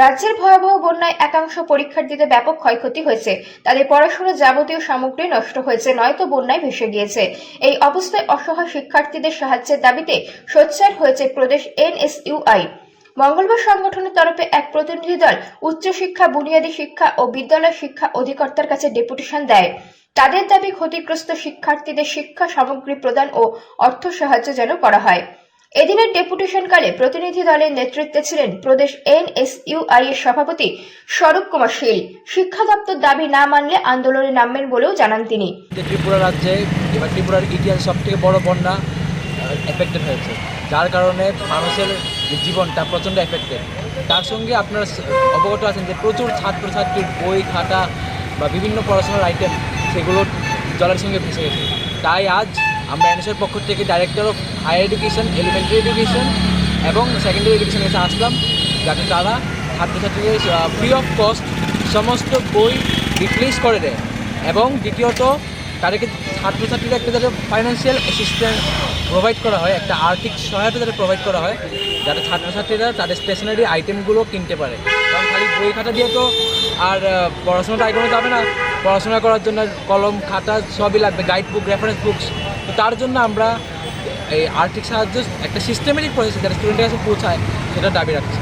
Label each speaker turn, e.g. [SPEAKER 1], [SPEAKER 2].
[SPEAKER 1] রাজ্যের ভয়াবহ বন্যায় একাংশ পরীক্ষার্থীদের ব্যাপক ক্ষয়ক্ষতি হয়েছে। তাদের পড়াশোনার যাবতীয় সামগ্রী নষ্ট হয়েছে, নয়তো বন্যায় ভেসে গিয়েছে। এই অবস্থায় অসহায় শিক্ষার্থীদের সাহায্যের দাবিতে সোচ্চার হয়েছে প্রদেশ NSUI। মঙ্গলবার সংগঠনের তরফে এক প্রতিনিধি দল উচ্চশিক্ষা, বুনিয়াদী শিক্ষা ও বিদ্যালয় শিক্ষা অধিকর্তার কাছে ডেপুটেশন দেয়। তাদের দাবি, ক্ষতিগ্রস্ত শিক্ষার্থীদের শিক্ষা সামগ্রী প্রদান ও অর্থ সাহায্য যেন করা হয়। এদিনের ডেপুটেশনকালে প্রতিনিধি দলের নেতৃত্বে ছিলেন প্রদেশ NSUI এর সভাপতি স্বরূপ কুমার শীল। শিক্ষা দপ্তর দাবি না মানলে আন্দোলনে নামবেন বলেও জানান তিনি।
[SPEAKER 2] ত্রিপুরা রাজ্যে এবার ত্রিপুরার ইতিহাসে সবথেকে বড় বন্যা এফেক্টেড হয়েছে, যার কারণে মানুষের জীবনটা প্রচণ্ড এফেক্টেড। তার সঙ্গে আপনারা অবগত আছেন যে প্রচুর ছাত্রছাত্রীর বই, খাতা বা বিভিন্ন পড়াশোনার আইটেম সেগুলো জলের সঙ্গে ভেসে গেছে। তাই আজ আমরা এনএসএর পক্ষ থেকে director of higher education, elementary education এবং সেকেন্ডারি এডুকেশনের কাছে আসলাম, যাতে তারা ছাত্রছাত্রীদের ফ্রি অফ কস্ট সমস্ত বই রিপ্লেস করে দেয় এবং দ্বিতীয়ত তাদেরকে ছাত্রছাত্রীরা একটা যাতে ফাইন্যান্সিয়াল অ্যাসিস্ট্যান্স প্রোভাইড করা হয়, একটা আর্থিক সহায়তা যাতে প্রোভাইড করা হয়, যাতে ছাত্রছাত্রীরা তাদের স্টেশনারি আইটেমগুলো কিনতে পারে। কারণ খালি বই খাতা দিয়ে তো আর পড়াশোনাটা আইটেমে যাবে না। পড়াশোনা করার জন্য কলম, খাতা সবই লাগবে, গাইড বুক, রেফারেন্স বুকস। তো তার জন্য আমরা এই আর্থিক সাহায্য একটা সিস্টেমেটিক প্রসেস যাতে স্টুডেন্টের কাছে পৌঁছায় সেটা দাবি রাখছি।